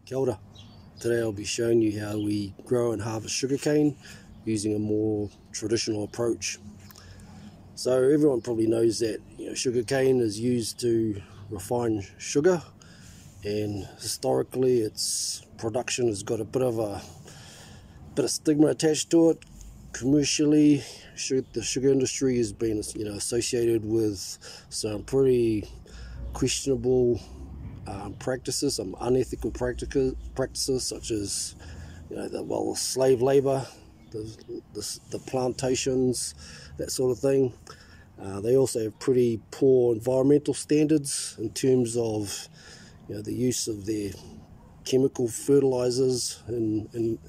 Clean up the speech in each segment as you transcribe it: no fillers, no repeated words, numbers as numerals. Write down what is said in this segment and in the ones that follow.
Kia ora. Today I'll be showing you how we grow and harvest sugarcane using a more traditional approach. So everyone probably knows that sugarcane is used to refine sugar, and historically its production has got a bit of stigma attached to it. Commercially, the sugar industry has been associated with some pretty questionable practices, some unethical practices such as the slave labor, the plantations, that sort of thing. They also have pretty poor environmental standards in terms of the use of their chemical fertilizers and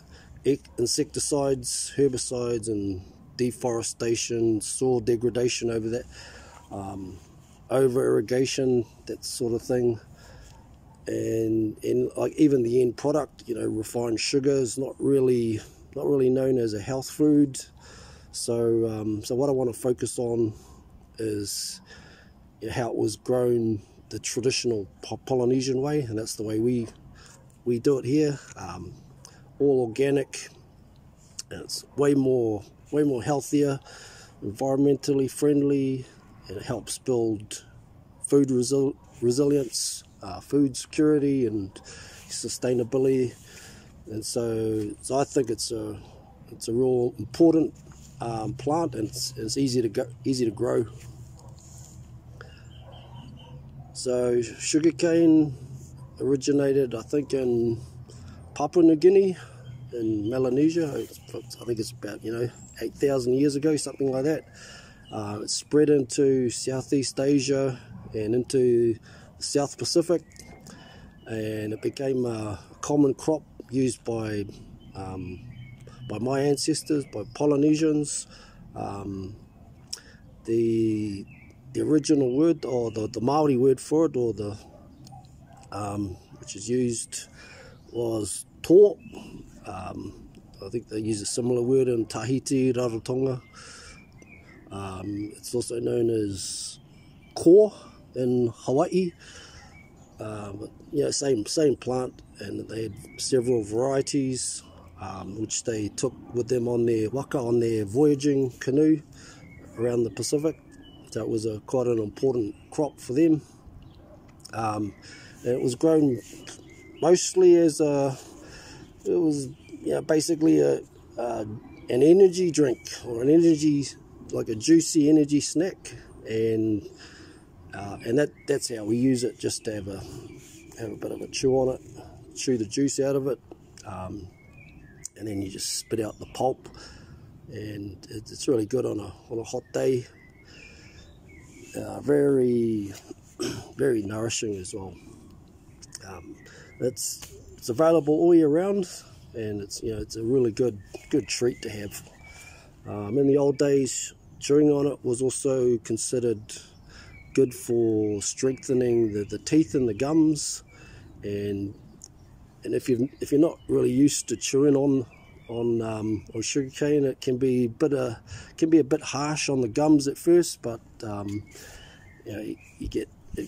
insecticides, herbicides, and deforestation, soil degradation over that, over irrigation, that sort of thing. And like even the end product, refined sugar is not really known as a health food. So what I want to focus on is how it was grown the traditional Polynesian way, and that's the way we do it here. All organic, and it's way more healthier, environmentally friendly, and it helps build food resilience, food security, and sustainability. And so I think it's a real important plant, and it's easy to grow. So sugarcane originated, I think, in Papua New Guinea, in Melanesia. I think it's about 8,000 years ago, something like that. It spread into Southeast Asia and into the South Pacific, and it became a common crop used by my ancestors, by Polynesians. The original word, or the Maori word for it, or which is used, was tō. I think they use a similar word in Tahiti, Rarotonga. It's also known as ko in Hawaii. But same plant, and they had several varieties which they took with them on their waka, on their voyaging canoe around the Pacific. So it was quite an important crop for them. And it was grown mostly as basically an energy drink, or an energy, like a juicy energy snack, and that's how we use it, just to have a bit of a chew on it, chew the juice out of it, and then you just spit out the pulp, and it's really good on a hot day. Very very nourishing as well. It's available all year round, and it's a really good treat to have. In the old days, chewing on it was also considered good for strengthening the teeth and the gums, and if you're not really used to chewing on sugarcane, it can be a bit harsh on the gums at first, but it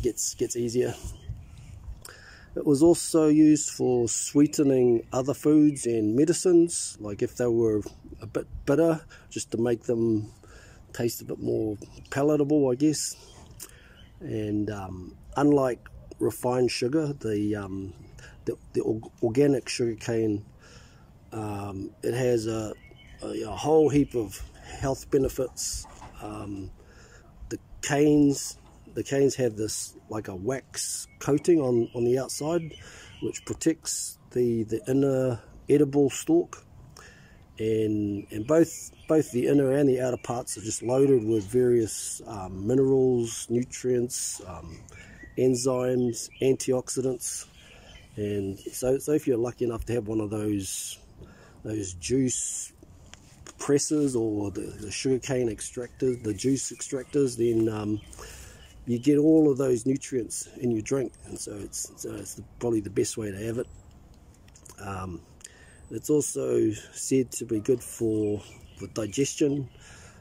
gets easier. It was also used for sweetening other foods and medicines, like if they were a bit bitter, just to make them taste a bit more palatable, I guess. And unlike refined sugar, the organic sugarcane, it has a whole heap of health benefits. The canes have this, like a wax coating on the outside, which protects the inner edible stalk, and both the inner and the outer parts are just loaded with various minerals, nutrients, enzymes, antioxidants. And so if you're lucky enough to have one of those juice presses, or the sugarcane extractors, the juice extractors, then you get all of those nutrients in your drink, and so it's probably the best way to have it. It's also said to be good for digestion.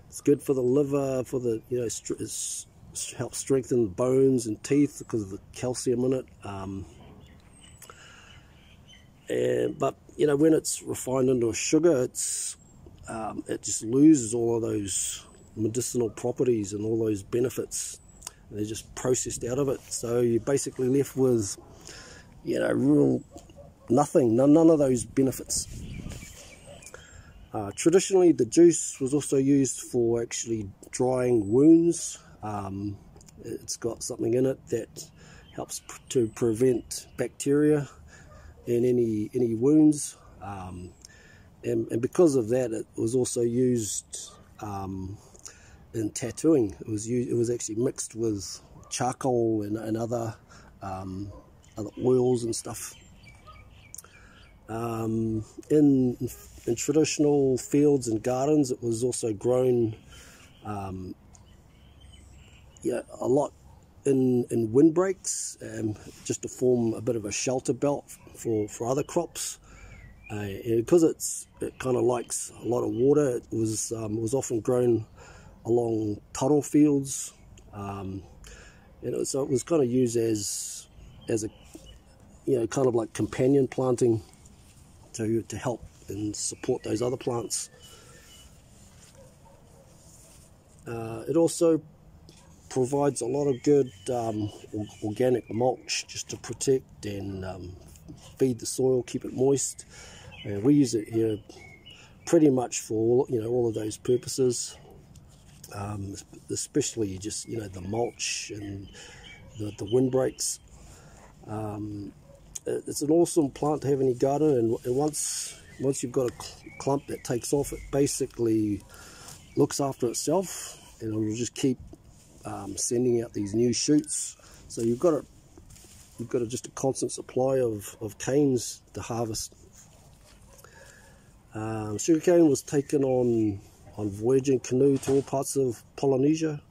It's good for the liver, for the it helps strengthen the bones and teeth because of the calcium in it. But you know, when it's refined into a sugar, it just loses all of those medicinal properties and all those benefits. They're just processed out of it, so you're basically left with, you know, real nothing, none of those benefits. Traditionally, the juice was also used for actually drying wounds. It's got something in it that helps to prevent bacteria in any wounds, and because of that, it was also used in tattooing. It was actually mixed with charcoal and other oils and stuff. In traditional fields and gardens, it was also grown a lot in windbreaks, just to form a bit of a shelter belt for other crops. And because it kind of likes a lot of water, it was often grown along taro fields, so it was kind of used as a, you know, kind of like companion planting to help and support those other plants. It also provides a lot of good organic mulch just to protect and feed the soil, keep it moist. And we use it here pretty much for all of those purposes, especially just the mulch and the windbreaks. It's an awesome plant to have in your garden, and once you've got a clump that takes off, it basically looks after itself, and it will just keep sending out these new shoots. So you've got just a constant supply of canes to harvest. Sugarcane was taken on voyaging canoe to all parts of Polynesia,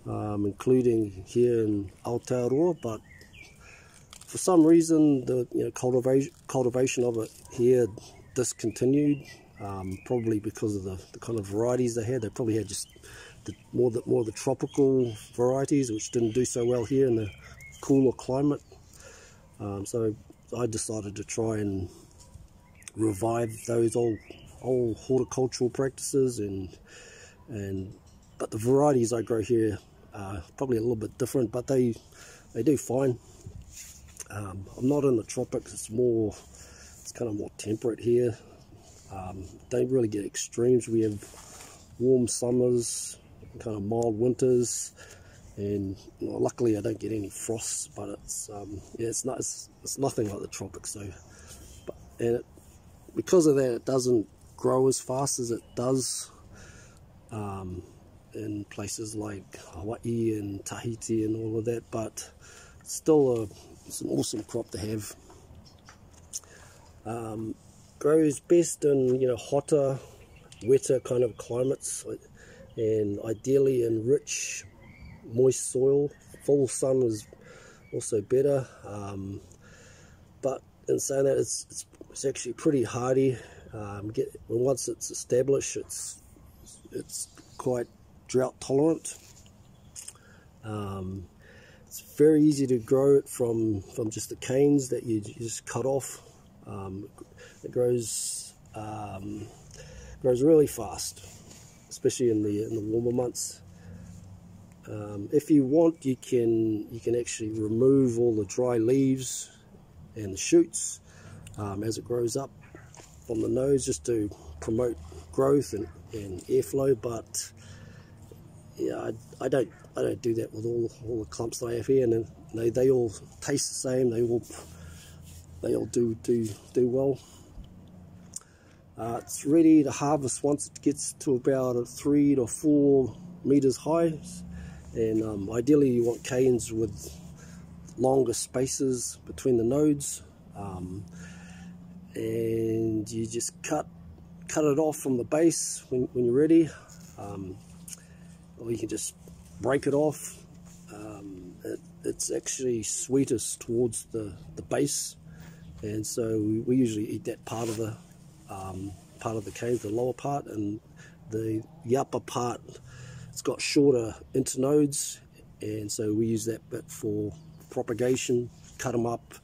including here in Aotearoa, but for some reason the cultivation of it here discontinued, probably because of the kind of varieties they had. They probably had just more of the tropical varieties, which didn't do so well here in the cooler climate. So I decided to try and revive those old horticultural practices, but the varieties I grow here are probably a little bit different, but they do fine. I'm not in the tropics. It's kind of more temperate here. Don't really get extremes. We have warm summers, kind of mild winters, and luckily I don't get any frosts. But it's nothing like the tropics. Because of that, it doesn't grow as fast as it does in places like Hawaii and Tahiti and all of that. But still it's an awesome crop to have. Grows best in hotter, wetter kind of climates, and ideally in rich, moist soil. Full sun is also better, but in saying that, it's actually pretty hardy. Once it's established, it's quite drought tolerant. It's very easy to grow it from just the canes that you just cut off. It grows really fast, especially in the warmer months. If you want, you can actually remove all the dry leaves and the shoots as it grows up from the nose, just to promote growth and airflow. But yeah, I don't do that with all the clumps that I have here, and they all taste the same. They all do well. It's ready to harvest once it gets to about 3 to 4 meters high, and ideally you want canes with longer spaces between the nodes, and you just cut it off from the base when you're ready, or you can just break it off. It's actually sweetest towards the base, and so we usually eat that part of the cane, the lower part, and the upper part, it's got shorter internodes, and so we use that bit for propagation. Cut them up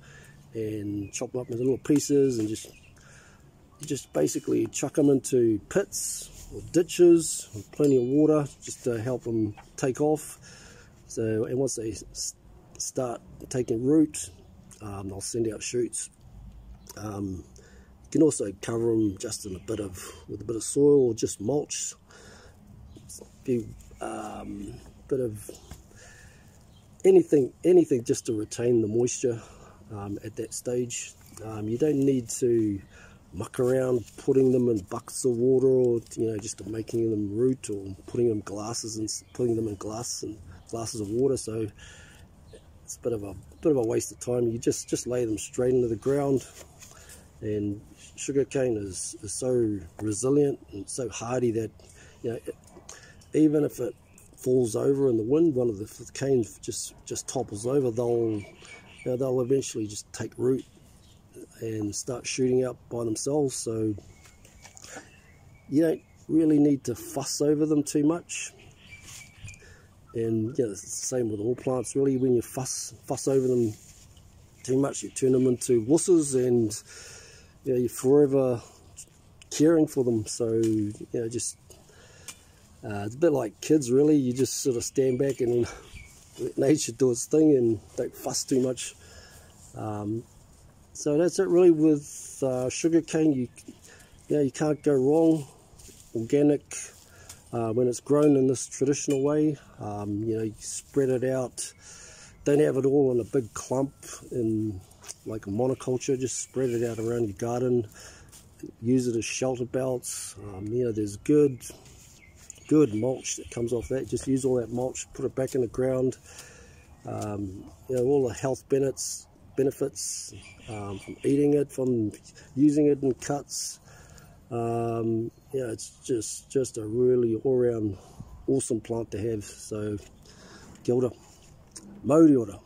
and chop them up into little pieces, and just basically chuck them into pits or ditches with plenty of water just to help them take off. So, and once they start taking root, they'll send out shoots. You can also cover them just with a bit of soil or just mulch. Bit of anything just to retain the moisture at that stage. You don't need to muck around putting them in buckets of water, or just making them root, or putting them in glasses of water. So it's a bit of a waste of time. You just lay them straight into the ground. And sugarcane is so resilient and so hardy that even if it falls over in the wind, one of the canes just topples over, they'll eventually just take root and start shooting out by themselves. So you don't really need to fuss over them too much. And it's the same with all plants really. When you fuss over them too much, you turn them into wusses, and you're forever caring for them. So just it's a bit like kids really. You just sort of stand back and let nature do its thing and don't fuss too much. So that's it really with sugarcane. You can't go wrong. Organic, when it's grown in this traditional way, you spread it out. Don't have it all in a big clump in like a monoculture. Just spread it out around your garden. Use it as shelter belts. There's good mulch that comes off that. Just use all that mulch, put it back in the ground. All the health benefits from eating it, from using it in cuts. It's just a really all-round awesome plant to have. So kia ora, mauri ora.